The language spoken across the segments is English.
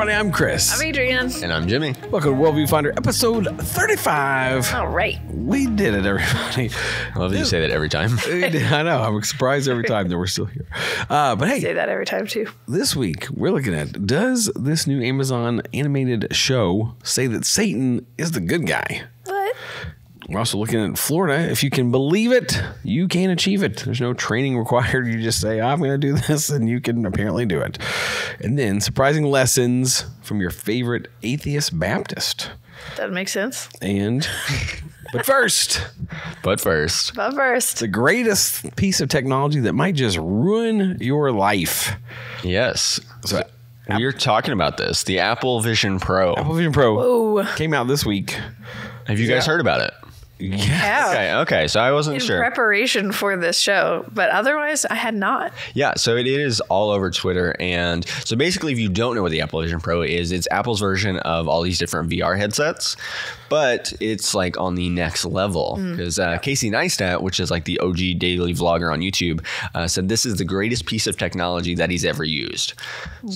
everybody, I'm Chris. I'm Adrian. And I'm Jimmy. Welcome to Worldview Finder, episode 35. All right. We did it, everybody. I love that you say that every time. I know. I'm surprised every time that we're still here. But hey, I say that every time too. this week we're looking at, does this new Amazon animated show say that Satan is the good guy? What? We're also looking at Florida. If you can believe it, you can achieve it. There's no training required. You just say, I'm going to do this, and you can apparently do it. And then surprising lessons from your favorite atheist Baptist. That makes sense. And, but first, But first. the greatest piece of technology that might just ruin your life. Yes. So, We're talking about this. The Apple Vision Pro. Apple Vision Pro Whoa. came out this week. Have you guys heard about it? Yeah. Okay. So I wasn't In sure. preparation for this show, but otherwise I had not. Yeah, so it is all over Twitter. And so basically, if you don't know what the Apple Vision Pro is, it's Apple's version of all these different VR headsets, but it's like on the next level. Because Casey Neistat, which is like the OG daily vlogger on YouTube, said this is the greatest piece of technology that he's ever used.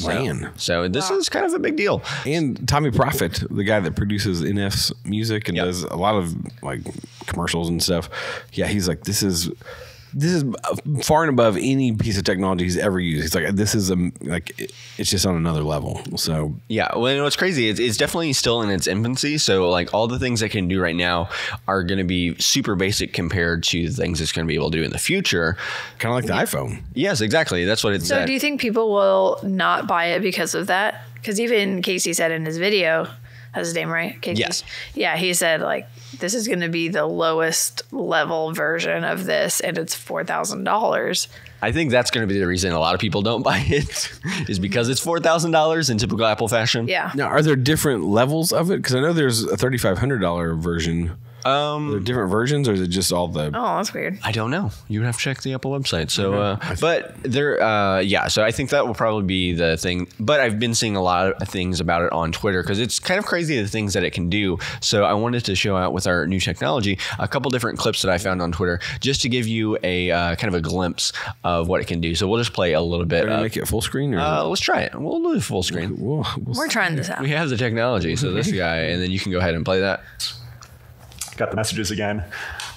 Man. So this is kind of a big deal. And Tommy Profit, the guy that produces NF's music and does a lot of like commercials and stuff. Yeah, he's like, this is far and above any piece of technology he's ever used. He's like, this is it's just on another level. So Yeah, well, and what's crazy is it's definitely still in its infancy. So like all the things it can do right now are going to be super basic compared to the things it's going to be able to do in the future. kind of like the iPhone. Yes, exactly. That's what it's. So do you think people will not buy it because of that? Because even Casey said in his video, that's his name, right? Casey? Yes. Yeah, he said like this is going to be the lowest level version of this, and it's $4,000. I think that's going to be the reason a lot of people don't buy it is because it's $4,000 in typical Apple fashion. Yeah. Now, are there different levels of it? Because I know there's a $3,500 version. Are there different versions, or is it just all the? Oh, that's weird. I don't know. You would have to check the Apple website. So, but there, yeah. So I think that will probably be the thing. But I've been seeing a lot of things about it on Twitter because it's kind of crazy the things that it can do. So I wanted to show out with our new technology a couple different clips that I found on Twitter just to give you a kind of a glimpse of what it can do. So we'll just play a little bit. Are you make it full screen? Or Let's try it. We'll do full screen. We're trying this out. We have the technology. So this guy, and then you can go ahead and play that. Got the messages again.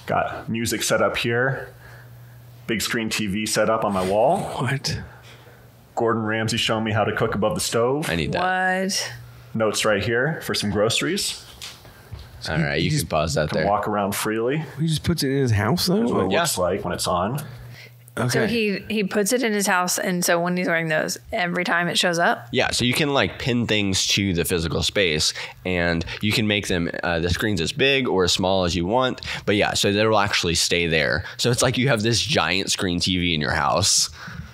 Got music set up here. Big screen TV set up on my wall. What? Gordon Ramsay showing me how to cook above the stove. I need that. What? Notes right here for some groceries. All right, you can pause that Can there. walk around freely. He just puts it in his house, though. That's what it Yeah. looks like when it's on. Okay. So he puts it in his house, and so when he's wearing those, every time it shows up. Yeah, so you can like pin things to the physical space, and you can make them the screens as big or as small as you want. But yeah, so they will actually stay there. So it's like you have this giant screen TV in your house.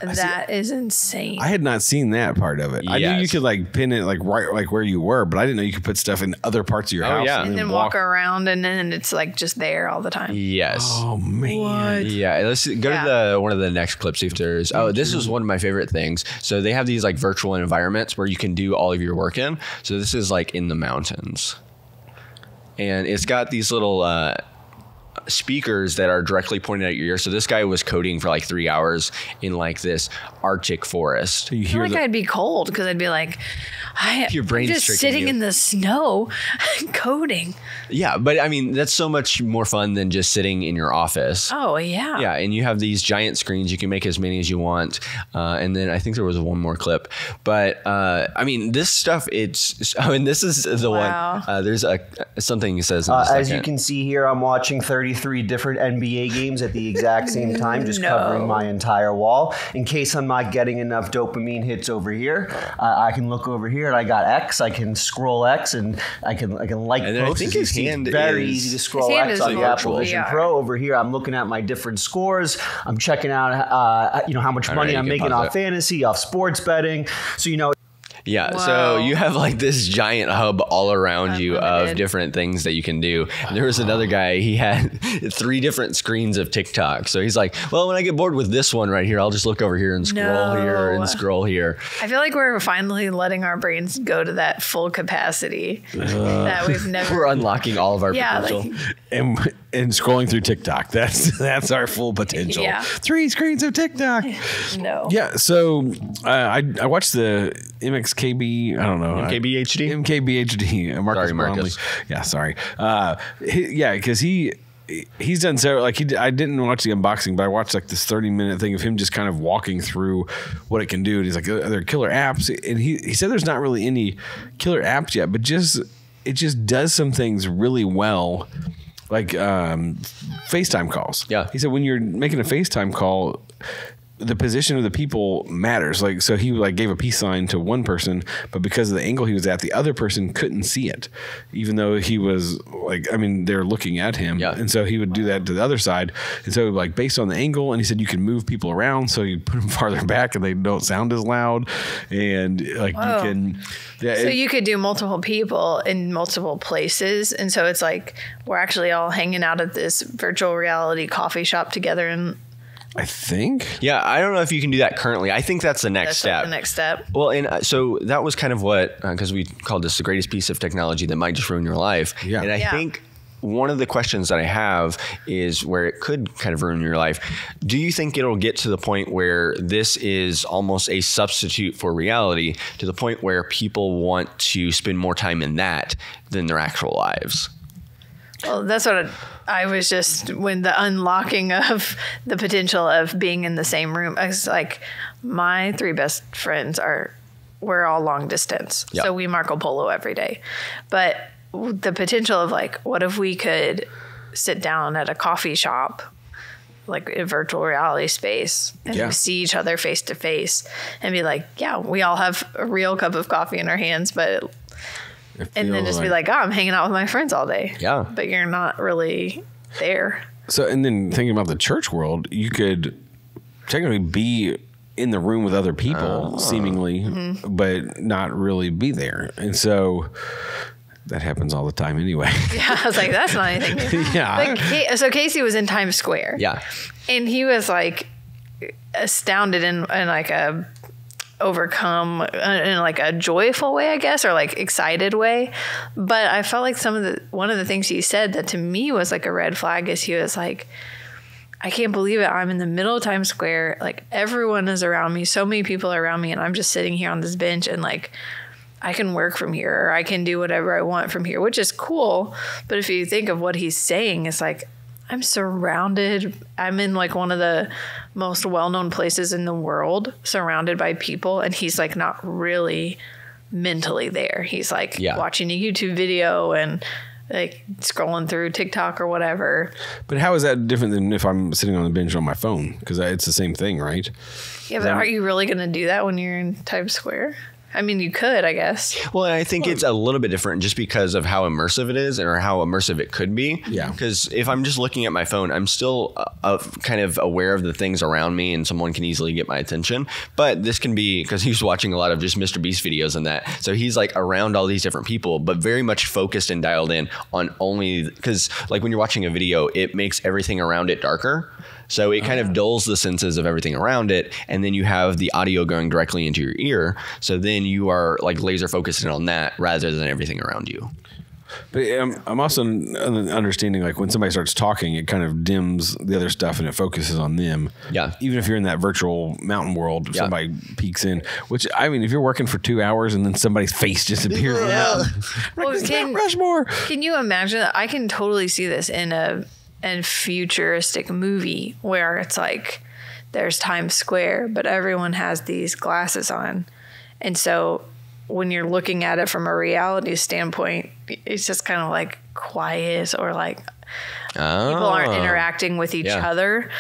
That is insane. I had not seen that part of it. I knew you Yes. could like pin it like right like where you were, but I didn't know you could put stuff in other parts of your house. yeah. and then walk around, and then it's like just there all the time. Yes. Oh man. Yeah, let's go to the one of the next clips. See if there's. Oh, this is one of my favorite things. So they have these like virtual environments where you can do all of your work in. So this is like in the mountains, and it's got these little speakers that are directly pointed at your ear. So this guy was coding for like 3 hours in like this Arctic forest. You I feel hear like the, I'd be cold because I'd be like, Your I'm brain's just tricking sitting you. in the snow coding. Yeah, but I mean that's so much more fun than just sitting in your office. Oh, yeah. Yeah, and you have these giant screens. You can make as many as you want. And then I think there was one more clip. But, I mean, this stuff, it's... Oh, and this is the Wow. one. There's something he says in a As you second. can see here, I'm watching 33 different NBA games at the exact same time, just covering my entire wall. In case I'm not getting enough dopamine hits over here, I can look over here and I got X. I can scroll X and I can like And then I posts. think As you his see, hand it's very is- easy to scroll His hand X is on the Apple virtual. Vision VR. Pro. Over here, I'm looking at my different scores. I'm checking out, how much All money right, I'm you can making pause off that. fantasy, off sports betting. So Yeah, Wow. so you have like this giant hub all around you of Unlimited. different things that you can do. And there was another guy, he had 3 different screens of TikTok. So he's like, well, when I get bored with this one right here, I'll just look over here and scroll here and No. scroll here. I feel like we're finally letting our brains go to that full capacity that we've never. We're unlocking all of our Yeah, potential. like, and and scrolling through TikTok. That's our full potential. Yeah. 3 screens of TikTok. No. Yeah. So I watched the MXKB. I don't know. MKBHD? MKBHD. Marcus Sorry, Marcus. Brownlee. Yeah. Sorry. Because he's done several, like I didn't watch the unboxing, but I watched like this 30-minute thing of him just kind of walking through what it can do. And he's like, are there killer apps? And he said there's not really any killer apps yet, but it just does some things really well, like FaceTime calls. Yeah. He said when you're making a FaceTime call, the position of the people matters. Like, so he like gave a peace sign to one person, but because of the angle he was at, the other person couldn't see it, even though he was like, I mean, they're looking at him. Yeah. And so he would do that to the other side. And so like based on the angle, and he said you can move people around, so you put them farther back and they don't sound as loud. And like you can, yeah. So you could do multiple people in multiple places. And so it's like, we're actually all hanging out at this virtual reality coffee shop together, and I think. Yeah, I don't know if you can do that currently. I think that's the next that's step. the next step. Well, and so that was kind of what, because we called this the greatest piece of technology that might just ruin your life. Yeah. And I think one of the questions that I have is where it could kind of ruin your life. Do you think it'll get to the point where this is almost a substitute for reality, to the point where people want to spend more time in that than their actual lives? Well, that's what I was just, when the unlocking of the potential of being in the same room. I was like, my 3 best friends we're all long distance. Yep. So we Marco Polo every day. But the potential of like, what if we could sit down at a coffee shop, like a virtual reality space, and we see each other face to face and be like, yeah, we all have a real cup of coffee in our hands, but and then just be like, oh, I'm hanging out with my friends all day. Yeah. But you're not really there. So, and then thinking about the church world, you could technically be in the room with other people, seemingly, but not really be there. And so that happens all the time anyway. Yeah, I was like, that's not anything new. Yeah. But so Casey was in Times Square. Yeah. And he was like astounded in like a overcome in like a joyful way, I guess, or like excited way. But I felt like one of the things he said that to me was like a red flag is he was like, I can't believe it. I'm in the middle of Times Square. Like everyone is around me. So many people are around me. And I'm just sitting here on this bench and like, I can work from here, or I can do whatever I want from here, which is cool. But if you think of what he's saying, it's like, I'm surrounded. I'm in like one of the most well-known places in the world, surrounded by people. And he's like not really mentally there. He's like watching a YouTube video and like scrolling through TikTok or whatever. But how is that different than if I'm sitting on the bench on my phone? Because it's the same thing, right? Yeah, but aren't you really going to do that when you're in Times Square? I mean, you could, I guess. Well, I think it's a little bit different just because of how immersive it is, or how immersive it could be. Yeah. Because if I'm just looking at my phone, I'm still kind of aware of the things around me, and someone can easily get my attention. But this can be because he's watching a lot of just Mr. Beast videos and that. So he's like around all these different people, but very much focused and dialed in on only, because like when you're watching a video, it makes everything around it darker. So it kind of dulls the senses of everything around it. And then you have the audio going directly into your ear. So then you are like laser focusing on that rather than everything around you. But I'm also understanding like when somebody starts talking, it kind of dims the other stuff and it focuses on them. Yeah. Even if you're in that virtual mountain world, if somebody peeks in, which I mean, if you're working for 2 hours and then somebody's face just appears. Well, Rushmore. Can you imagine that? I can totally see this in a futuristic movie where it's like there's Times Square, but everyone has these glasses on. And so when you're looking at it from a reality standpoint, it's just kind of like quiet, or like people aren't interacting with each other,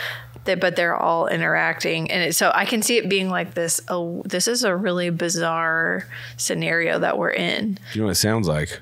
but they're all interacting. And so I can see it being like this. Oh, this is a really bizarre scenario that we're in. You know what it sounds like?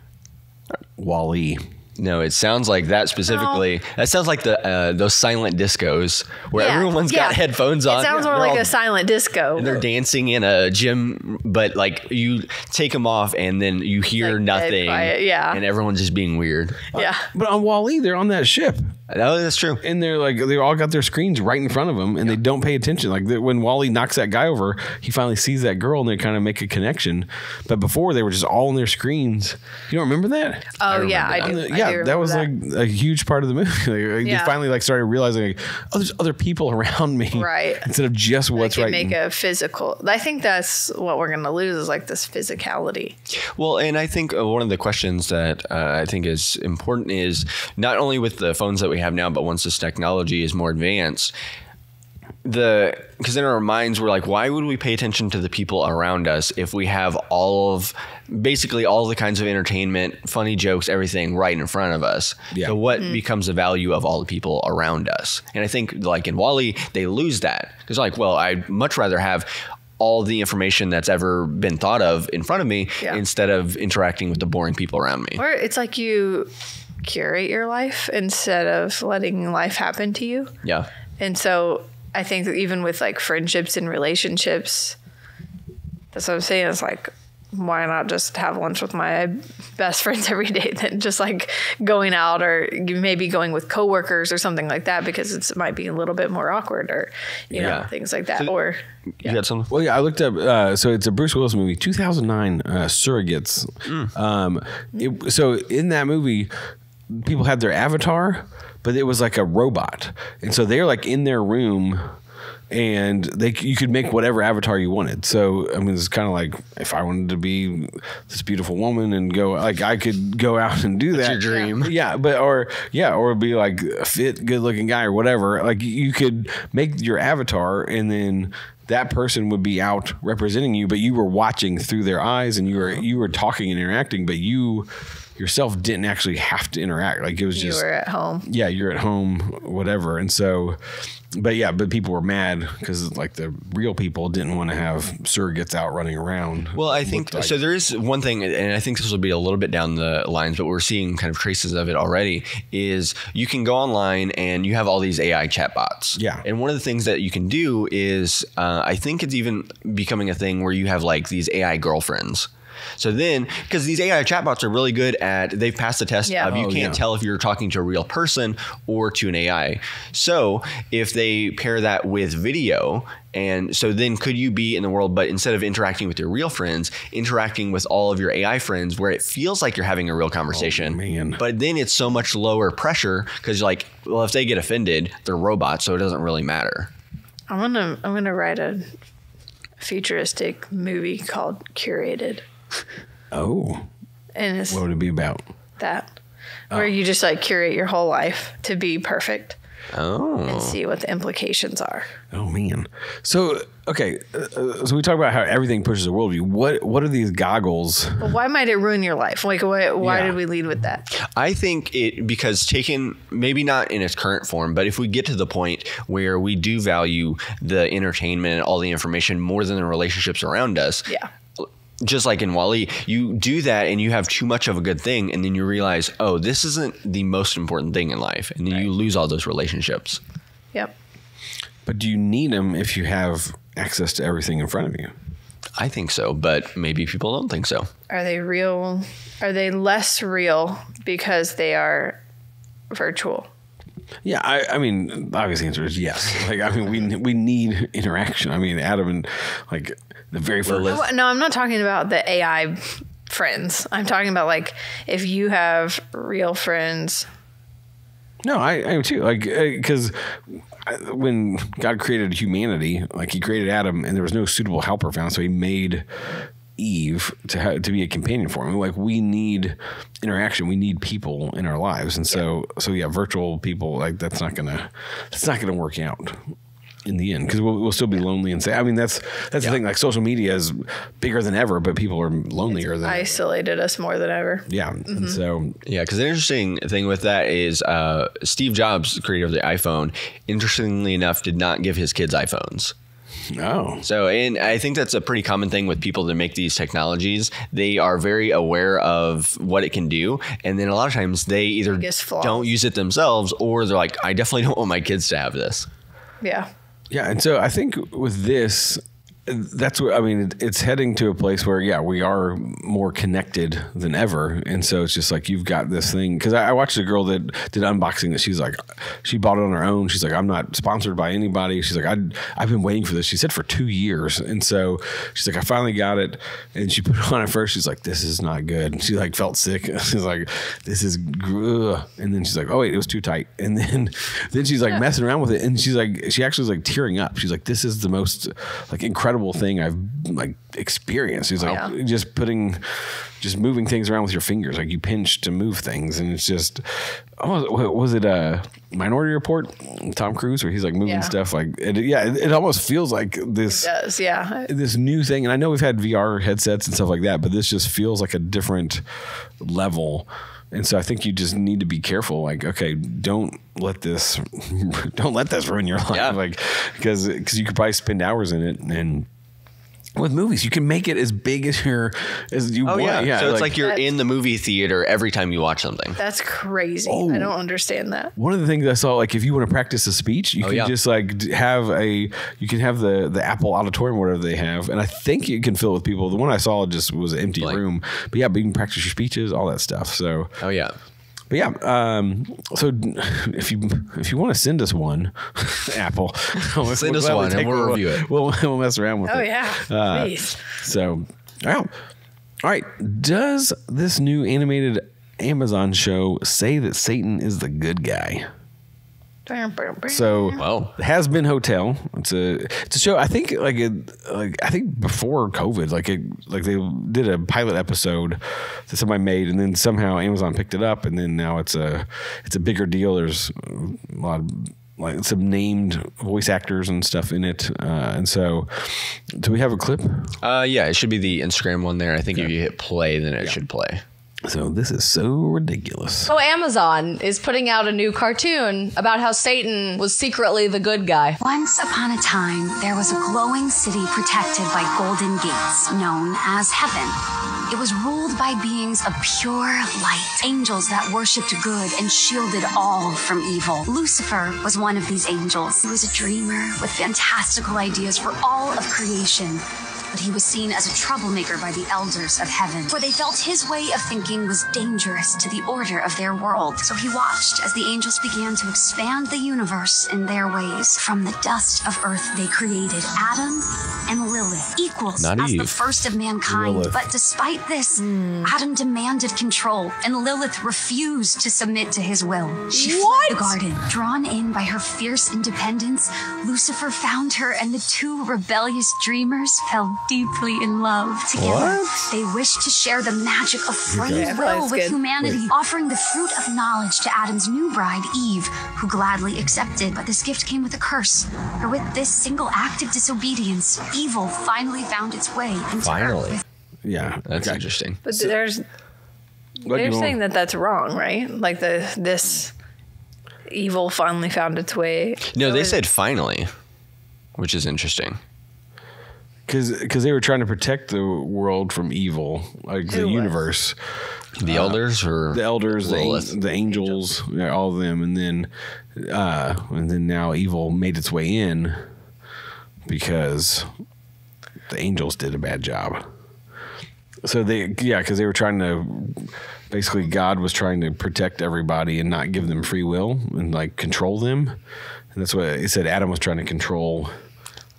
Wall-E. No, it sounds like that specifically. No. That sounds like the those silent discos where everyone's got headphones on. It sounds more like a silent disco. And they're dancing in a gym, but like you take them off and then you hear like nothing. Quiet, and everyone's just being weird. Yeah. But on Wall-E, they're on that ship. Oh, that's true. And they all got their screens right in front of them, and they don't pay attention. Like when Wally knocks that guy over, he finally sees that girl, and they kind of make a connection. But before, they were just all on their screens. You don't remember that? Oh yeah, I do. That was like a huge part of the movie. They finally started realizing, like, oh, there's other people around me, right? Instead of just what's right. Make a physical. I think that's what we're going to lose is like this physicality. Well, and I think one of the questions that I think is important is not only with the phones that we have now, but once this technology is more advanced, because in our minds we're like, why would we pay attention to the people around us if we have basically all the kinds of entertainment, funny jokes, everything right in front of us? Yeah. So what becomes the value of all the people around us? And I think like in WALL-E, they lose that because like, well, I'd much rather have all the information that's ever been thought of in front of me instead of interacting with the boring people around me. Or it's like you curate your life instead of letting life happen to you. Yeah. And so I think that even with like friendships and relationships, that's what I'm saying. It's like, why not just have lunch with my best friends every day than just like going out or maybe going with coworkers or something like that, because it might be a little bit more awkward or, you know, things like that. So you got something? Well, yeah, I looked up, so it's a Bruce Willis movie, 2009, Surrogates. So in that movie, people had their avatar, but it was like a robot. And so they're like in their room, and you could make whatever avatar you wanted. So, I mean, it's kind of like if I wanted to be this beautiful woman and go, like, I could go out and do that. That's your dream. Yeah. Or be like a fit, good looking guy or whatever. Like you could make your avatar, and then that person would be out representing you, but you were watching through their eyes, and you were talking and interacting, but you yourself didn't actually have to interact. Like it was just, you were at home. Yeah. You're at home, whatever. And so, but people were mad because like the real people didn't want to have surrogates out running around. Well, I think so. There is one thing, and I think this will be a little bit down the lines, but we're seeing kind of traces of it already, is you can go online and you have all these AI chatbots. Yeah. And one of the things that you can do is, I think it's even becoming a thing where you have like these AI girlfriends. So then, because these AI chatbots are really good they've passed the test of you can't tell if you're talking to a real person or to an AI. So if they pair that with video, and so then could you be in the world, but instead of interacting with your real friends, interacting with all of your AI friends where it feels like you're having a real conversation. Oh, man. But then it's so much lower pressure because you're like, well, if they get offended, they're robots, so it doesn't really matter. I'm gonna write a futuristic movie called Curated. Oh. And it's what would it be about? That. Where you just like curate your whole life to be perfect. Oh. And see what the implications are. Oh man. So okay, so we talk about how everything pushes a worldview. What are these goggles? Well, why might it ruin your life? Like why did we lead with that? I think because taken, maybe not in its current form, but if we get to the point where we do value the entertainment and all the information more than the relationships around us. Yeah. Just like in WALL-E, you do that and you have too much of a good thing, and then you realize, oh, this isn't the most important thing in life, and then you lose all those relationships. Yep. But do you need them if you have access to everything in front of you? I think so, but maybe people don't think so. Are they real? Are they less real because they are virtual? Yeah, I mean, the obvious answer is yes. Like, I mean, we need interaction. I mean, Adam and like the very first. No, I'm not talking about the AI friends. I'm talking about like if you have real friends. No, I am too. Like, because when God created humanity, like He created Adam, and there was no suitable helper found, so He made Eve to be a companion for him. Like we need interaction, we need people in our lives, and so virtual people, like that's not gonna work out in the end, because we'll still be lonely and say. I mean, that's the thing. Like social media is bigger than ever, but people are lonelier than isolated us more than ever. Yeah, and so because the interesting thing with that is Steve Jobs, creator of the iPhone, interestingly enough, did not give his kids iPhones. Oh. So, and I think that's a pretty common thing with people that make these technologies. They are very aware of what it can do. And then a lot of times they either don't use it themselves, or they're like, I definitely don't want my kids to have this. Yeah. Yeah. And so I think with this, that's what I mean. It's heading to a place where, yeah, we are more connected than ever. And so it's just like, you've got this thing. Cause I watched a girl that did unboxing that she's like, she bought it on her own. She's like, I'm not sponsored by anybody. She's like, I've been waiting for this. She said for 2 years. And so she's like, I finally got it. And she put it on at first. She's like, this is not good. And she like felt sick. She's like, this is, ugh. And then she's like, oh wait, it was too tight. And then she's like messing around with it. And she's like, she actually was like tearing up. She's like, this is the most like incredible thing I've like experienced. He's like just moving things around with your fingers, like you pinch to move things, and it's just was it a Minority Report, Tom Cruise, where he's like moving stuff like it almost feels like this. It does, this new thing. And I know we've had VR headsets and stuff like that, but this just feels like a different level. And so I think you just need to be careful. Like, okay, don't let this ruin your life. Like, because you could probably spend hours in it. And with movies, you can make it as big as you want. Yeah. So it's like you're in the movie theater every time you watch something. That's crazy. I don't understand that. One of the things I saw, like if you want to practice a speech, you can just like have the Apple Auditorium, whatever they have. And I think you can fill it with people. The one I saw just was an empty room. But yeah, but you can practice your speeches, all that stuff. So. Oh yeah. But yeah, so if you want to send us one, Apple, send us one and we'll review it. We'll mess around with it. Oh yeah, please. So, all right. Does this new animated Amazon show say that Satan is the good guy? So, Has Been Hotel. It's a show. I think I think before COVID, like they did a pilot episode that somebody made, and then somehow Amazon picked it up, and then now it's a bigger deal. There's a lot of like some named voice actors and stuff in it, and so do we have a clip? Yeah, it should be the Instagram one there. I think if you hit play, then it should play. So this is so ridiculous. So Amazon is putting out a new cartoon about how Satan was secretly the good guy. Once upon a time, there was a glowing city protected by golden gates, known as heaven. It was ruled by beings of pure light, angels that worshipped good and shielded all from evil. Lucifer was one of these angels. He was a dreamer with fantastical ideas for all of creation. But he was seen as a troublemaker by the elders of heaven, for they felt his way of thinking was dangerous to the order of their world. So he watched as the angels began to expand the universe in their ways. From the dust of earth, they created Adam and Lilith, equals Not as Eve. the first of mankind. Lilith. But despite this, Adam demanded control, and Lilith refused to submit to his will. She fled the garden. Drawn in by her fierce independence, Lucifer found her, and the two rebellious dreamers fell deeply in love together. They wished to share the magic of free will with humanity, offering the fruit of knowledge to Adam's new bride, Eve, who gladly accepted. But this gift came with a curse. For with this single act of disobedience, evil finally found its way into earth. Yeah, That's interesting. But they're saying that that's wrong, right? Like this evil finally found its way. No, they said finally, which is interesting. Because they were trying to protect the world from evil, like the universe. The elders or the elders, Lilith? the angels, all of them, and then now evil made its way in because the angels did a bad job. So because they were trying to, basically God was trying to protect everybody and not give them free will and like control them, and that's what it said. Adam was trying to control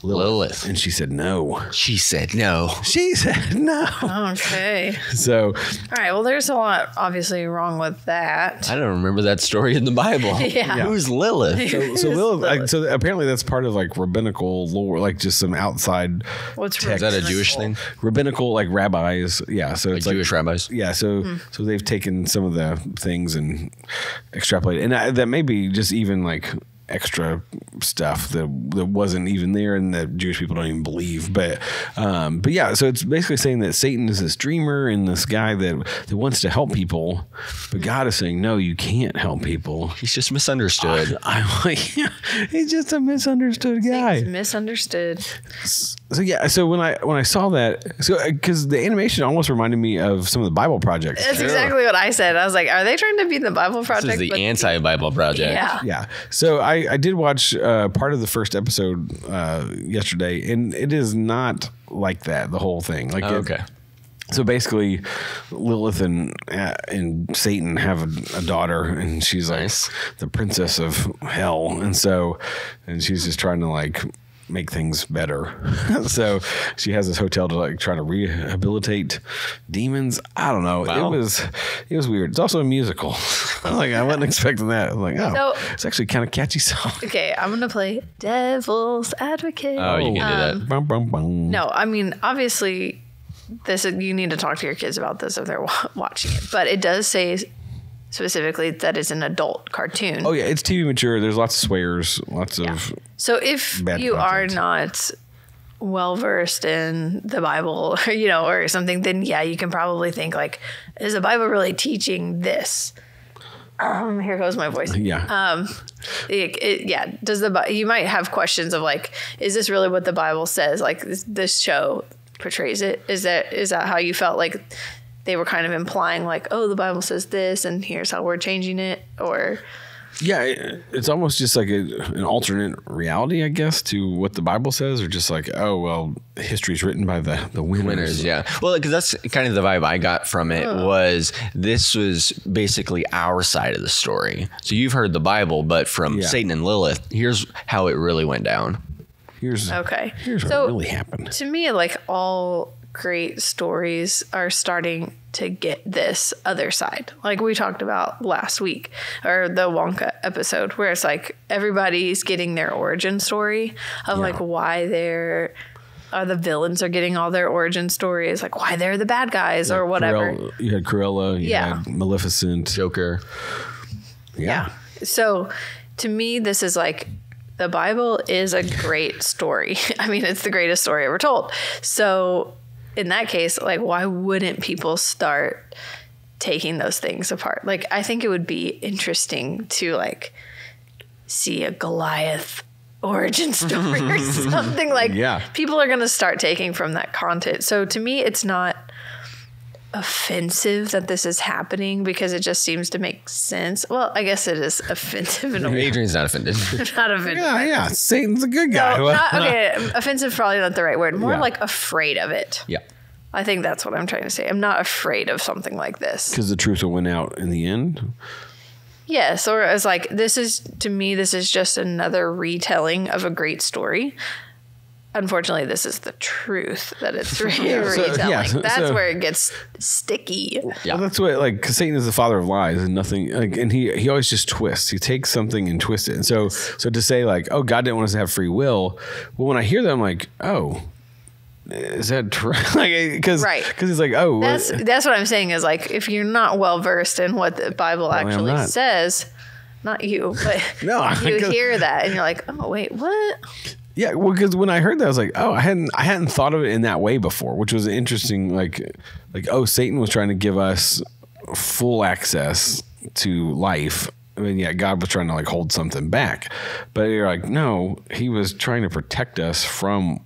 Lilith. And she said no. She said no. She said no. Okay. So. All right. Well, there's a lot obviously wrong with that. I don't remember that story in the Bible. Yeah. Who's Lilith? So Lilith. So apparently that's part of like rabbinical lore, like just some outside. What's text. Is that a Jewish thing? Rabbinical, like rabbis. Yeah. So it's Jewish rabbis. Yeah. So they've taken some of the things and extrapolated, and that may be just even like extra stuff that wasn't even there and that Jewish people don't even believe. But yeah, so it's basically saying that Satan is this dreamer and this guy that wants to help people, but God is saying, no, you can't help people. He's just misunderstood. He's just a misunderstood guy. Satan's misunderstood. So when I saw that, because the animation almost reminded me of some of the Bible projects. That's exactly what I said. I was like, are they trying to be the Bible project? This is the anti-Bible project. Yeah. Yeah. So I did watch part of the first episode yesterday, and it is not like that. The whole thing. Like Okay. So basically, Lilith and Satan have a daughter, and she's like the princess of hell, and she's just trying to like make things better. So she has this hotel to like try to rehabilitate demons. I don't know. Wow. It was weird. It's also a musical. I wasn't expecting that. I was like, So- it's actually kind of catchy song. Okay, I'm gonna play Devil's Advocate. Oh, you can do that. Bum, bum, bum. No, I mean obviously, you need to talk to your kids about this if they're watching it. But it does say specifically that it's an adult cartoon. Oh yeah, it's TV mature. There's lots of swears, lots of. So if Bad you content. are not well versed in the Bible, or something, then yeah, you can probably think like, is the Bible really teaching this? Here goes my voice. Yeah. Does you might have questions of like, is this really what the Bible says? Like this show portrays it. Is that how you felt? Like they were kind of implying like, oh, the Bible says this, and here's how we're changing it, or. Yeah, it's almost just like an alternate reality, I guess, to what the Bible says, or just like, oh, well, history's written by the winners. Winners, yeah. Well, because that's kind of the vibe I got from it was this was basically our side of the story. So you've heard the Bible, but from Satan and Lilith, here's how it really went down. Here's what So, really happened. To me, like all great stories are starting to get this other side. Like we talked about last week, or the Wonka episode, where it's like everybody's getting their origin story of like why the villains are getting all their origin stories, like why they're the bad guys or whatever. You had Cruella, you had Maleficent, Joker. Yeah. So to me, this is like, the Bible is a great story. I mean, it's the greatest story ever told. So in that case, like, why wouldn't people start taking those things apart? Like, I think it would be interesting to like see a Goliath origin story or something. Like, people are going to start taking from that content. So to me, it's not offensive that this is happening because it just seems to make sense. Well, I guess it is offensive in a way. Adrian's not offended. Not offensive. Yeah. Satan's a good guy. No, okay, offensive probably not the right word. More like afraid of it. Yeah. I think that's what I'm trying to say. I'm not afraid of something like this. Because the truth will win out in the end. Yes, or as like, to me, this is just another retelling of a great story. Unfortunately, this is the truth that it's retelling. That's where it gets sticky. Yeah. Well, that's what, like, cause Satan is the father of lies and nothing, like, and he always just twists. He takes something and twists it. And so to say like, oh, God didn't want us to have free will. Well, when I hear that, I'm like, oh, is that true? Like, because it's like, oh, that's what I'm saying is like, if you're not well versed in what the Bible actually says, not you, but you hear that and you're like, oh wait, what? Yeah, well, because when I heard that, I was like, oh, I hadn't thought of it in that way before, which was interesting. Like, oh, Satan was trying to give us full access to life. I mean, yeah, God was trying to like hold something back, but you're like, no, he was trying to protect us from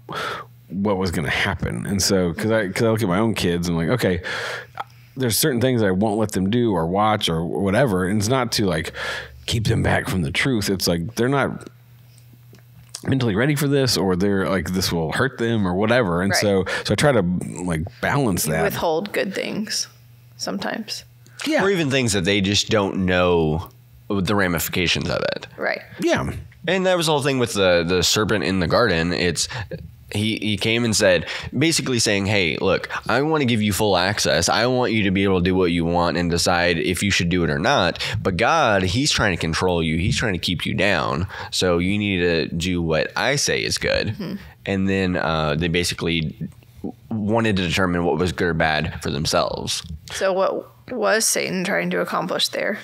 what was going to happen. And so, because I look at my own kids, I'm like, okay, there's certain things I won't let them do or watch or whatever, and it's not to like keep them back from the truth. It's like they're not mentally ready for this, or they're like, this will hurt them or whatever. And so I try to like balance that. Withhold good things sometimes. Yeah. Or even things that they just don't know the ramifications of it. Right. Yeah. And that was the whole thing with the serpent in the garden. It's he came and said, basically saying, hey, look, I want to give you full access. I want you to be able to do what you want and decide if you should do it or not. But God, he's trying to control you. He's trying to keep you down. So you need to do what I say is good. Mm-hmm. And then they basically wanted to determine what was good or bad for themselves. So what was Satan trying to accomplish there?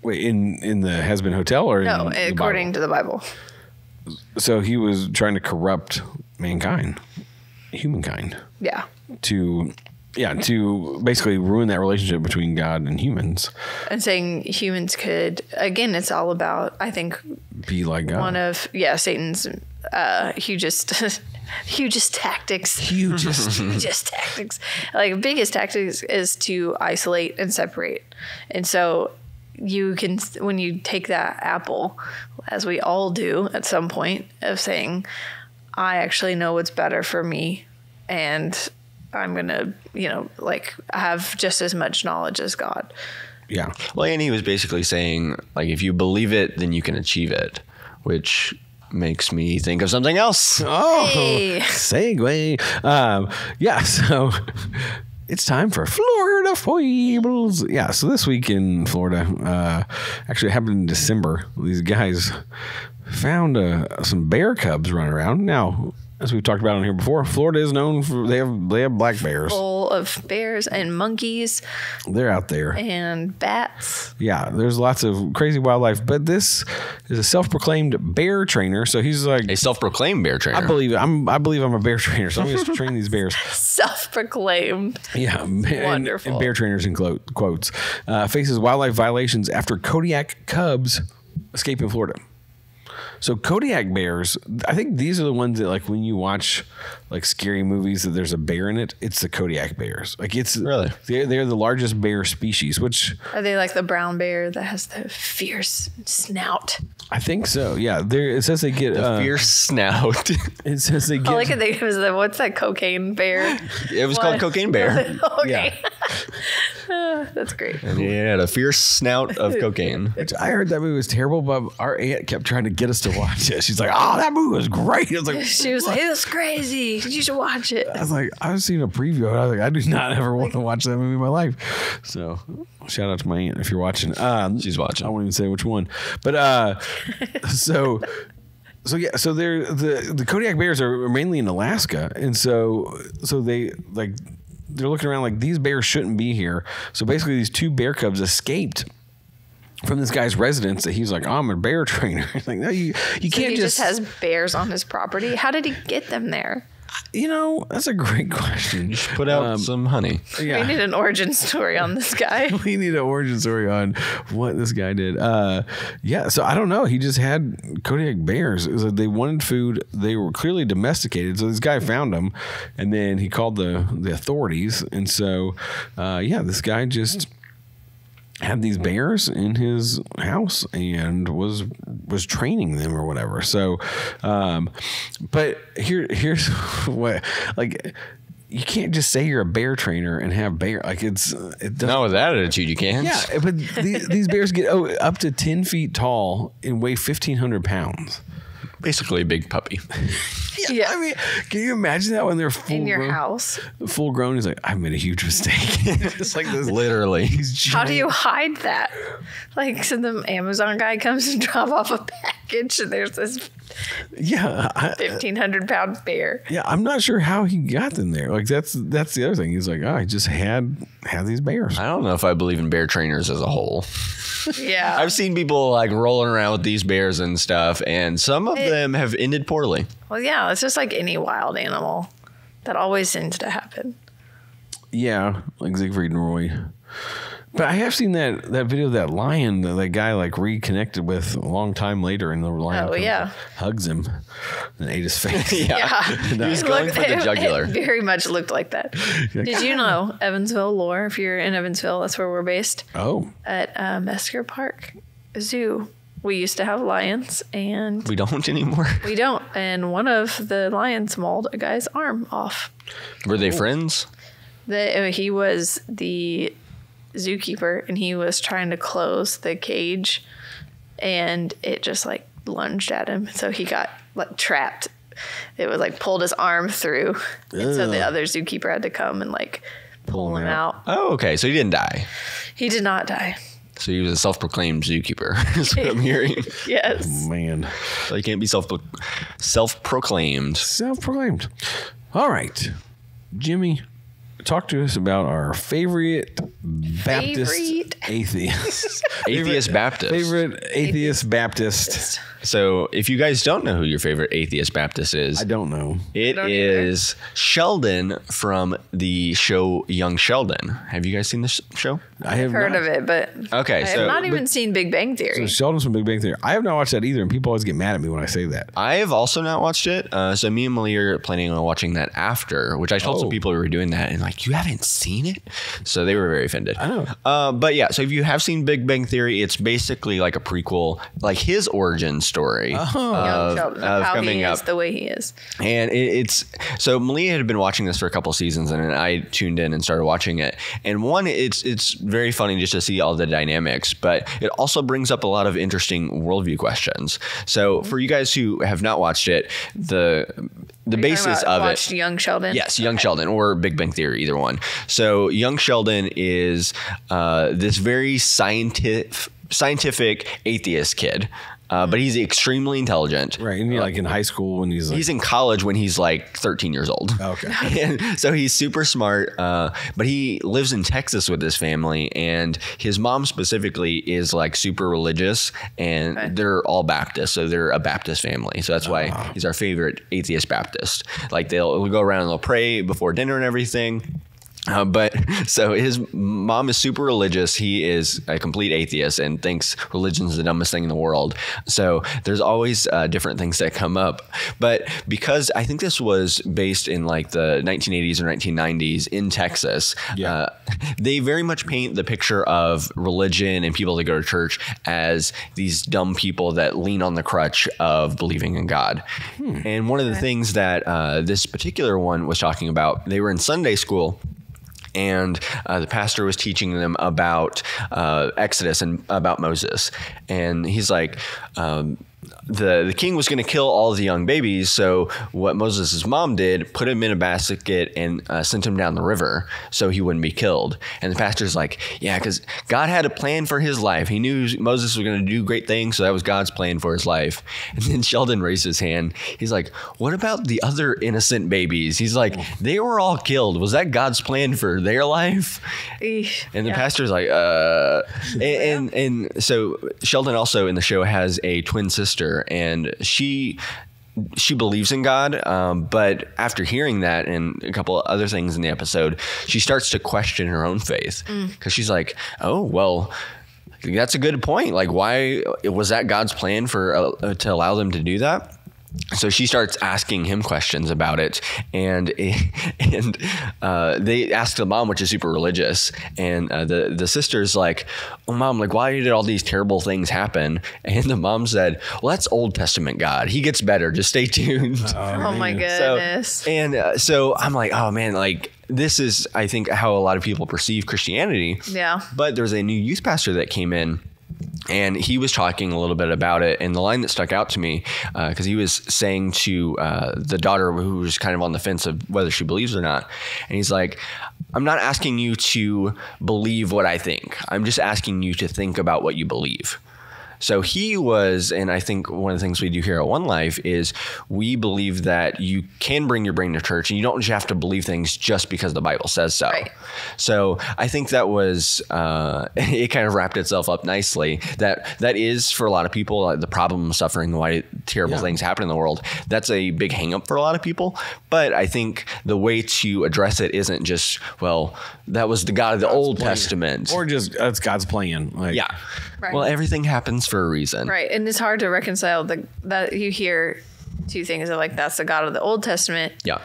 Wait, in the Has-Been Hotel, or no, according to the Bible? So he was trying to corrupt mankind, humankind. Yeah. To basically ruin that relationship between God and humans. And saying humans could, again, it's all about, I think, be like God. One of Satan's hugest tactics. Hugest Tactics. Like biggest tactics is to isolate and separate. And so you can, when you take that apple, as we all do at some point, of saying, I actually know what's better for me, and I'm going to, like have just as much knowledge as God. Yeah. Well, and he was basically saying, like, if you believe it, then you can achieve it, which makes me think of something else. Oh, Hey. segue. Yeah, so it's time for Florida Foibles. Yeah, so this week in Florida, actually it happened in December. These guys found some bear cubs running around. Now, as we've talked about on here before, Florida is known for they have black bears. Full of bears and monkeys They're out there. and bats. Yeah, there's lots of crazy wildlife, but this is a self-proclaimed bear trainer. So he's like, A self-proclaimed bear trainer. I believe I'm a bear trainer, so I'm going to train these bears. Self-proclaimed. Yeah, Wonderful. And bear trainers in quotes faces wildlife violations after Kodiak cubs escape in Florida. So Kodiak bears, I think these are the ones that, like, when you watch like scary movies that there's a bear in it, it's the Kodiak bears. Like, it's Really? they're the largest bear species, which Are they like the brown bear that has the fierce snout? I think so. Yeah, it says they get Fierce snout. It says they get. I like it. It was what's that cocaine bear? It was called Cocaine Bear. Okay. That's great. And he had a fierce snout of cocaine. Which I heard that movie was terrible, but our aunt kept trying to get us to watch it. She's like, "Oh, that movie was great." I was like, She was like, "It's crazy. You should watch it." I was like, I've seen a preview. And I was like, I do not ever want to watch that movie in my life. So, shout out to my aunt if you're watching. She's watching. I won't even say which one, but so yeah, so they're the Kodiak bears are mainly in Alaska, and so they like they're looking around like these bears shouldn't be here. So basically, these two bear cubs escaped from this guy's residence that he's like, oh, I'm a bear trainer. It's like, no, you So can't he just has bears on his property. How did he get them there? that's a great question. Put out some honey. Yeah. We need an origin story on this guy. We need an origin story on what this guy did. Yeah, so I don't know. He just had Kodiak bears. It was like they wanted food. They were clearly domesticated. So this guy found them, and then he called the authorities. And so, this guy just had these bears in his house and was training them or whatever. So, but here's what, like, you can't just say you're a bear trainer and have bear, like it doesn't. Not with that attitude, you can't. Yeah, but these bears get up to 10 feet tall and weigh 1,500 pounds. Basically a big puppy. Yeah. I mean, can you imagine that when they're full In your grown? house. Full grown, he's like, I made a huge mistake. It's like this. Literally. How do you hide that? Like, so the Amazon guy comes and drop off a package, and there's this Yeah, 1,500 pound bear. yeah. I'm not sure how he got them there. Like that's the other thing. He's like, I just had these bears. I don't know if I believe in bear trainers as a whole. Yeah. I've seen people like rolling around with these bears and stuff, and some of them have ended poorly. Well, yeah, it's just like any wild animal. That always seems to happen. Yeah, like Siegfried and Roy. But I have seen that video of that lion that guy like reconnected with a long time later, and the lion comes and hugs him and ate his face. Yeah. He was going for the jugular. It very much looked like that. Did you know Evansville lore? If you're in Evansville, that's where we're based. Oh, At Mesker Park Zoo, we used to have lions, and We don't anymore. we don't. And one of the lions mauled a guy's arm off. Were they friends? He was the zookeeper, and he was trying to close the cage, and it just like lunged at him, so he got like trapped. It was like pulled his arm through, and so the other zookeeper had to come and like pull him out. Oh, okay. So he didn't die. He did not die. So he was a self-proclaimed zookeeper. That's what I'm hearing. Yes. man. So you can't be self-proclaimed. Self-proclaimed. All right, Jimmy, talk to us about our favorite Baptist Favorite? atheist. Atheist Baptist. Favorite atheist Baptist. So if you guys don't know who your favorite atheist Baptist is, I don't know. It is Sheldon from the show Young Sheldon. Have you guys seen this show? I have Heard not. of it, but Okay, I so- have not even seen Big Bang Theory. So Sheldon's from Big Bang Theory. I have not watched that either, and people always get mad at me when I say that. I have also not watched it. So me and Malia are planning on watching that after, which I told some people we were doing that, and like, you haven't seen it? So they were very offended. I know. But yeah, so if you have seen Big Bang Theory, it's basically like a prequel, like his origin story Young of Sheldon, how coming he up. is the way he is. And it's so Malia had been watching this for a couple seasons, and then I tuned in and started watching it. And one, it's very funny just to see all the dynamics, but it also brings up a lot of interesting worldview questions. So for you guys who have not watched it, the basis of it. Watched Young Sheldon. Yes, Young Sheldon or Big Bang Theory, either one. So Young Sheldon is this very scientific atheist kid. But he's extremely intelligent. Right. And like in high school when he's like... He's in college when he's like 13 years old. Okay. And so he's super smart, but he lives in Texas with his family, and his mom specifically is like super religious, and they're all Baptist, so they're a Baptist family. So that's why he's our favorite atheist Baptist. Like they'll go around and they'll pray before dinner and everything. But so his mom is super religious. He is a complete atheist and thinks religion is the dumbest thing in the world. So there's always different things that come up. But because I think this was based in like the 1980s or 1990s in Texas, they very much paint the picture of religion and people that go to church as these dumb people that lean on the crutch of believing in God. And one of the things that this particular one was talking about, they were in Sunday school. And the pastor was teaching them about Exodus and about Moses. And he's like, the king was going to kill all the young babies. So what Moses' mom did, put him in a basket and sent him down the river so he wouldn't be killed. And the pastor's like, yeah, because God had a plan for his life. He knew Moses was going to do great things. So that was God's plan for his life. And then Sheldon raised his hand. He's like, what about the other innocent babies? He's like, they were all killed. Was that God's plan for their life? Eesh. And the pastor's like, and so Sheldon also in the show has a twin sister, and she believes in God, but after hearing that and a couple of other things in the episode, she starts to question her own faith because she's like, oh, well, that's a good point. Like, why was that God's plan for to allow them to do that? So she starts asking him questions about it, and they ask the mom, which is super religious, and the sister's like, "Oh, mom, like, why did all these terrible things happen?" And the mom said, "Well, that's Old Testament God. He gets better. Just stay tuned." Oh my goodness. So I'm like, oh man, like, this is, I think, how a lot of people perceive Christianity. Yeah. But there's a new youth pastor that came in, and he was talking a little bit about it. And the line that stuck out to me, because he was saying to the daughter who was kind of on the fence of whether she believes or not. And he's like, I'm not asking you to believe what I think. I'm just asking you to think about what you believe. So he was, and I think one of the things we do here at One Life is we believe that you can bring your brain to church, and you don't just have to believe things just because the Bible says so. Right. So I think that was, it kind of wrapped itself up nicely. That is for a lot of people, the problem of suffering, why terrible things happen in the world. That's a big hang up for a lot of people. But I think the way to address it isn't just, well, that was the God of the Old Testament. Or just, that's God's plan. Like, Yeah. Right. Well, everything happens for a reason. Right. And it's hard to reconcile that you hear two things of like, that's the God of the Old Testament Yeah.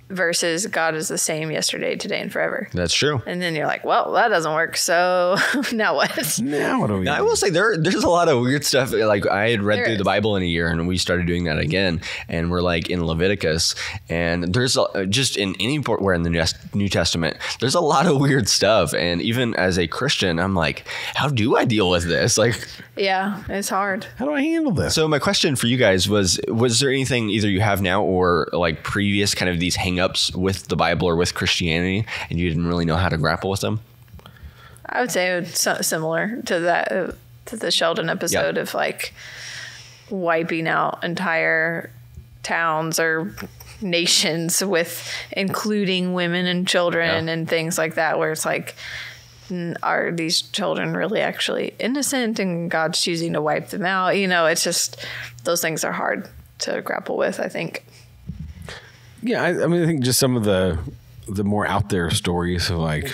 versus God is the same yesterday, today, and forever. That's true. And then you're like, well, that doesn't work. So now what? Now what do we Now, I do? will say there's a lot of weird stuff. Like I had read There through is. the Bible in a year, and we started doing that again. And we're like in Leviticus, and there's just in anywhere in the New Testament, there's a lot of weird stuff. And even as a Christian, I'm like, how do I deal with this? Like, Yeah, it's hard. How do I handle this? so my question for you guys was there anything either you have now or like previous kind of these hang-ups with the Bible or with Christianity, and you didn't really know how to grapple with them? I would say it's similar to that, to the Sheldon episode of like wiping out entire towns or nations with including women and children and things like that, where it's like, are these children really actually innocent and God's choosing to wipe them out? It's just, those things are hard to grapple with, I think. Yeah, I mean, I think just some of the more out there stories of like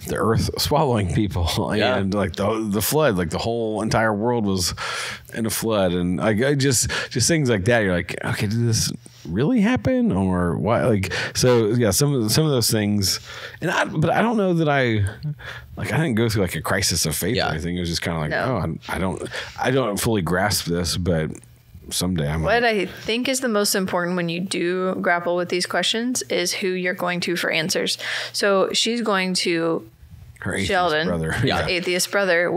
the earth swallowing people and like the flood, like the whole entire world was in a flood, and like just things like that. You're like, okay, did this really happen or why? Like, so yeah, some of those things, but I don't know that I didn't go through like a crisis of faith or anything. It was just kind of like, I don't fully grasp this, but someday I'm. What I think is the most important when you do grapple with these questions is who you're going to for answers. So she's going to her atheist Sheldon, brother, atheist brother,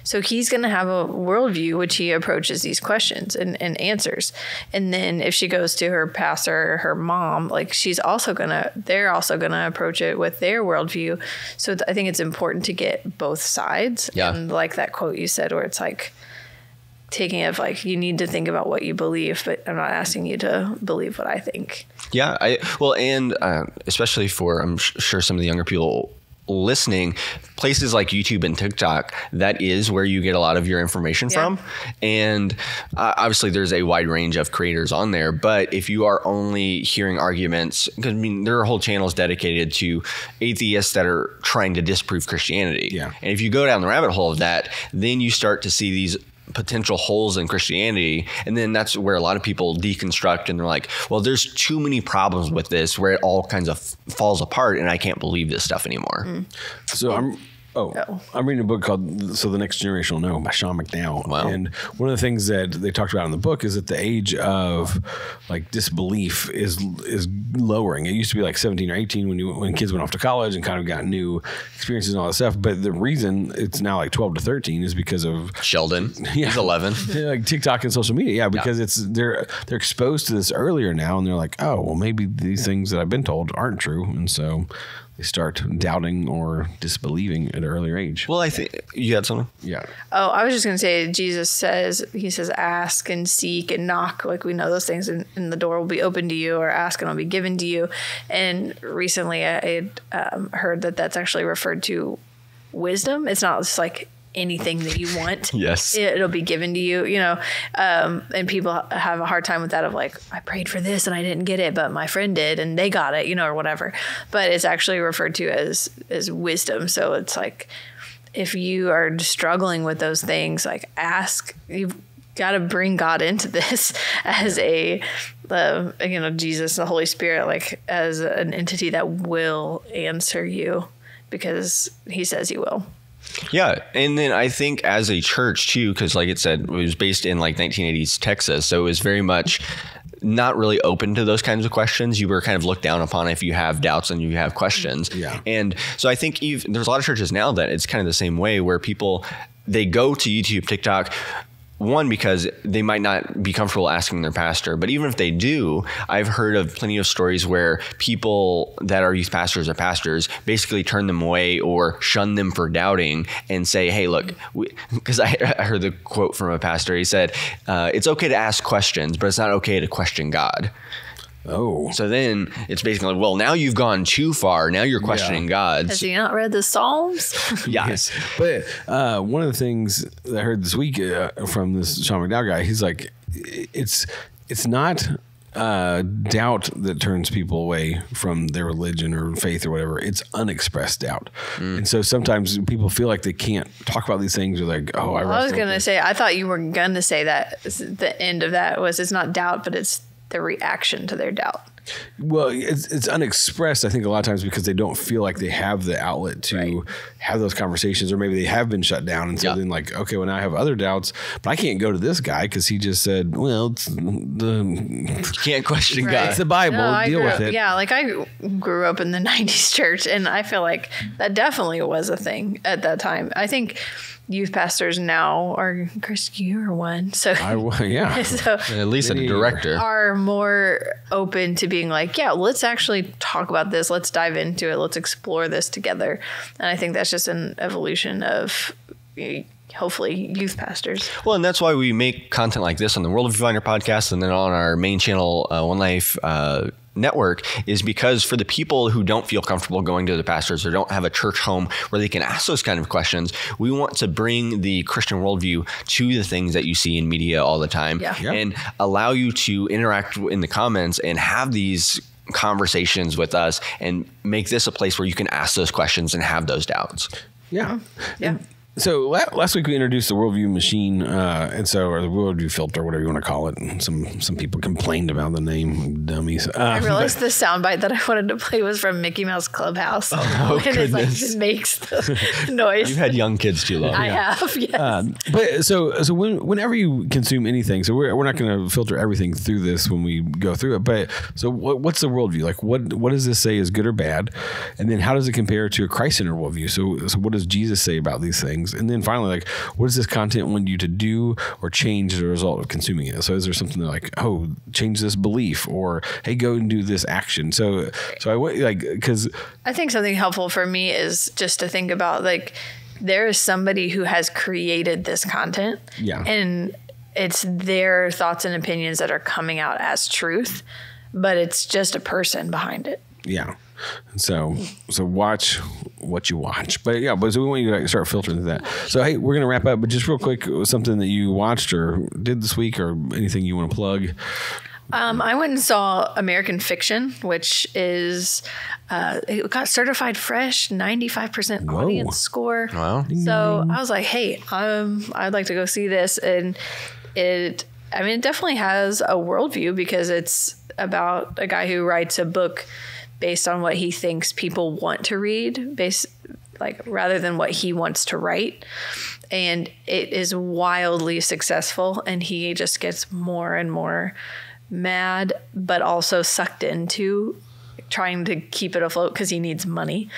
so he's going to have a worldview which he approaches these questions and answers. And then if she goes to her pastor or her mom, like they're also going to approach it with their worldview. So I think it's important to get both sides. Yeah. And like that quote you said, where it's like, taking it like you need to think about what you believe, but I'm not asking you to believe what I think. Yeah, and especially for I'm sure some of the younger people listening, places like YouTube and TikTok, that is where you get a lot of your information from. And obviously there's a wide range of creators on there, but if you are only hearing arguments, because I mean there are whole channels dedicated to atheists that are trying to disprove Christianity. Yeah. And if you go down the rabbit hole of that, then you start to see these potential holes in Christianity, and then that's where a lot of people deconstruct and they're like, well, there's too many problems with this where it all kinds of falls apart and I can't believe this stuff anymore. So I'm reading a book called So the Next Generation Will Know by Sean McDowell. Wow. And one of the things that they talked about in the book is that the age of like disbelief is lowering. It used to be like 17 or 18 when kids went off to college and kind of got new experiences and all that stuff. But the reason it's now like 12 to 13 is because of Sheldon. He's 11. Like TikTok and social media. Yeah, because they're exposed to this earlier now, and they're like, oh, well, maybe these things that I've been told aren't true, and so they start doubting or disbelieving at an earlier age. Well, I think you had something. Yeah. Oh, I was just going to say, Jesus says, ask and seek and knock. Like we know those things, and the door will be open to you, or ask and it'll be given to you. And recently I heard that that's actually referred to wisdom. It's not just like anything that you want. Yes. It'll be given to you, and people have a hard time with that of like, I prayed for this and I didn't get it, but my friend did and they got it, or whatever. But it's actually referred to as wisdom. So it's like, if you are struggling with those things, like ask, you've got to bring God into this as Jesus, the Holy Spirit, like as an entity that will answer you because he says he will. Yeah. And then I think as a church too, because like it said, it was based in like 1980s Texas. So it was very much not really open to those kinds of questions. You were kind of looked down upon if you have doubts and you have questions. Yeah. And so I think there's a lot of churches now that it's kind of the same way where people, they go to YouTube, TikTok, one, because they might not be comfortable asking their pastor. But even if they do, I've heard of plenty of stories where people that are youth pastors or pastors basically turn them away or shun them for doubting and say, hey, look, because I heard the quote from a pastor. He said, it's okay to ask questions, but it's not okay to question God. Oh. So then it's basically, well, now you've gone too far. Now you're questioning God. Has he not read the Psalms? Yes. But one of the things that I heard this week from this Sean McDowell guy, he's like, it's not doubt that turns people away from their religion or faith or whatever. It's unexpressed doubt. And so sometimes people feel like they can't talk about these things, or like, oh, I was going to say, I thought you were going to say that the end of that was, it's not doubt, but it's the reaction to their doubt. Well, it's unexpressed, I think, a lot of times because they don't feel like they have the outlet to have those conversations, or maybe they have been shut down. And so then like, okay, well, now I have other doubts, but I can't go to this guy because he just said, well, it's you can't question God. It's the Bible. Deal with it. Yeah, like I grew up in the 90s church, and I feel like that definitely was a thing at that time. I think youth pastors now are, Chris, you are one. So yeah, so at least a director are more open to being like, yeah, let's actually talk about this. Let's dive into it. Let's explore this together. And I think that's just an evolution of hopefully youth pastors. Well, and that's why we make content like this on the Worldview Finder podcast, and then on our main channel, One Life network is because for the people who don't feel comfortable going to the pastors or don't have a church home where they can ask those kind of questions, we want to bring the Christian worldview to the things that you see in media all the time and allow you to interact in the comments and have these conversations with us and make this a place where you can ask those questions and have those doubts. Yeah. So last week we introduced the Worldview machine, or the Worldview filter, whatever you want to call it. And some people complained about the name, dummies. I realized the soundbite that I wanted to play was from Mickey Mouse Clubhouse. Oh, and goodness. it makes the noise. You've had young kids too long. I have, yes. But so whenever you consume anything, so we're not going to filter everything through this when we go through it. But so what's the worldview? Like what does this say is good or bad? And then how does it compare to a Christ-centered worldview? So what does Jesus say about these things? And then finally, like, what does this content want you to do or change as a result of consuming it? So is there something like, oh, change this belief, or hey, go and do this action? So because I think something helpful for me is just to think about, like, there is somebody who has created this content, and it's their thoughts and opinions that are coming out as truth, but it's just a person behind it. Yeah. So watch what you watch. But so we want you to start filtering through that. So, hey, we're going to wrap up, but just real quick, something that you watched or did this week or anything you want to plug. I went and saw American Fiction, which is, it got certified fresh, 95% audience score. Wow. So I was like, hey, I'd like to go see this. And it definitely has a worldview because it's about a guy who writes a book based on what he thinks people want to read, rather than what he wants to write. And it is wildly successful, and he just gets more and more mad, but also sucked into trying to keep it afloat because he needs money.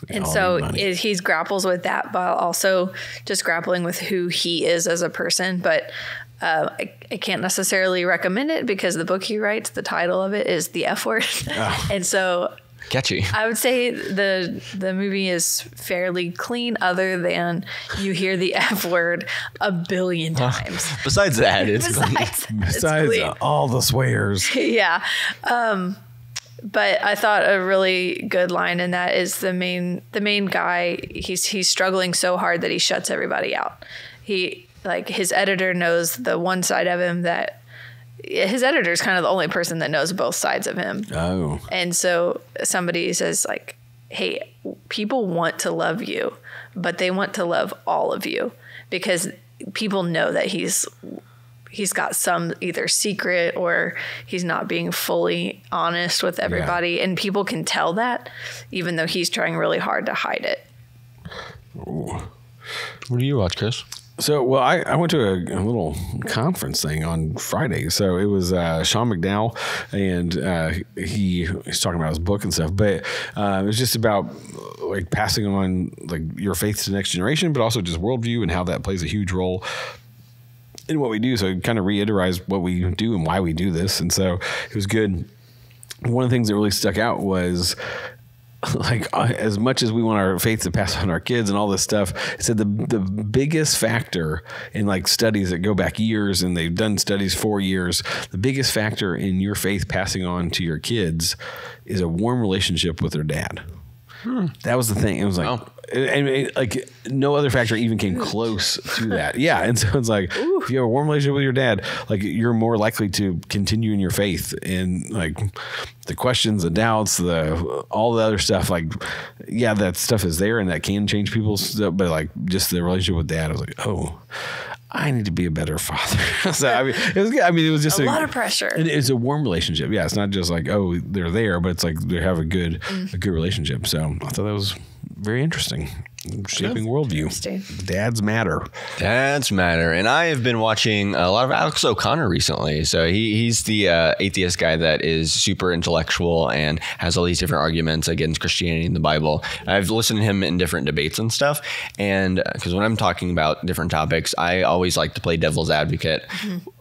And so he grapples with that, while also just grappling with who he is as a person. But I can't necessarily recommend it because the book he writes, the title of it is The F Word. And so catchy. I would say the movie is fairly clean, other than you hear the F word a billion times. Besides that, it's Besides all the swears. Yeah. But I thought a really good line in that is the main guy, he's struggling so hard that he shuts everybody out. His editor knows the one side of him that his editor is kind of the only person that knows both sides of him. Oh. And so somebody says, like, hey, people want to love you, but they want to love all of you because people know that he's got some either secret or he's not being fully honest with everybody. Yeah. And people can tell that, even though he's trying really hard to hide it. Ooh. What do you watch, Chris? So, well, I went to a little conference thing on Friday. So it was Sean McDowell, and he's talking about his book and stuff. But it was just about like passing on like your faith to the next generation, but also just worldview and how that plays a huge role in what we do. So it kind of reiterates what we do and why we do this. And so it was good. One of the things that really stuck out was, like, as much as we want our faith to pass on our kids and all this stuff, it said the biggest factor in like studies that go back years, and they've done studies for years, the biggest factor in your faith passing on to your kids is a warm relationship with their dad. That was the thing. It was like, like no other factor even came close to that. Yeah. And so it's like, if you have a warm relationship with your dad, like you're more likely to continue in your faith, and like the questions, the doubts, all the other stuff, like, yeah, that stuff is there and that can change people's stuff, but like just the relationship with dad, I was like, oh, I need to be a better father. So I mean, it was good. I mean, it was just a lot of pressure. It's a warm relationship. Yeah, it's not just like, oh, they're there, but it's like they have a good relationship. So I thought that was very interesting. Shaping worldview. Dads matter. Dads matter. And I have been watching a lot of Alex O'Connor recently. So he's the atheist guy that is super intellectual and has all these different arguments against Christianity and the Bible. I've listened to him in different debates and stuff. And because when I'm talking about different topics, I always like to play devil's advocate,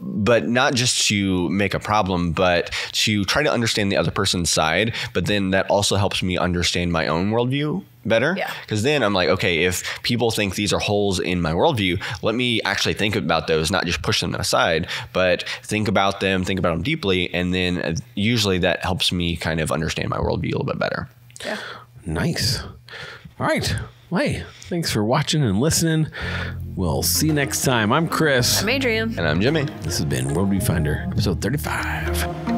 but not just to make a problem, but to try to understand the other person's side. But then that also helps me understand my own worldview better. Yeah. Because then I'm like, okay, if people think these are holes in my worldview, let me actually think about those, not just push them aside, but think about them deeply. And then usually that helps me kind of understand my worldview a little bit better. Yeah. Nice. All right. Hey, thanks for watching and listening. We'll see you next time. I'm Chris. I'm Adrian. And I'm Jimmy. This has been Worldview Finder, episode 35.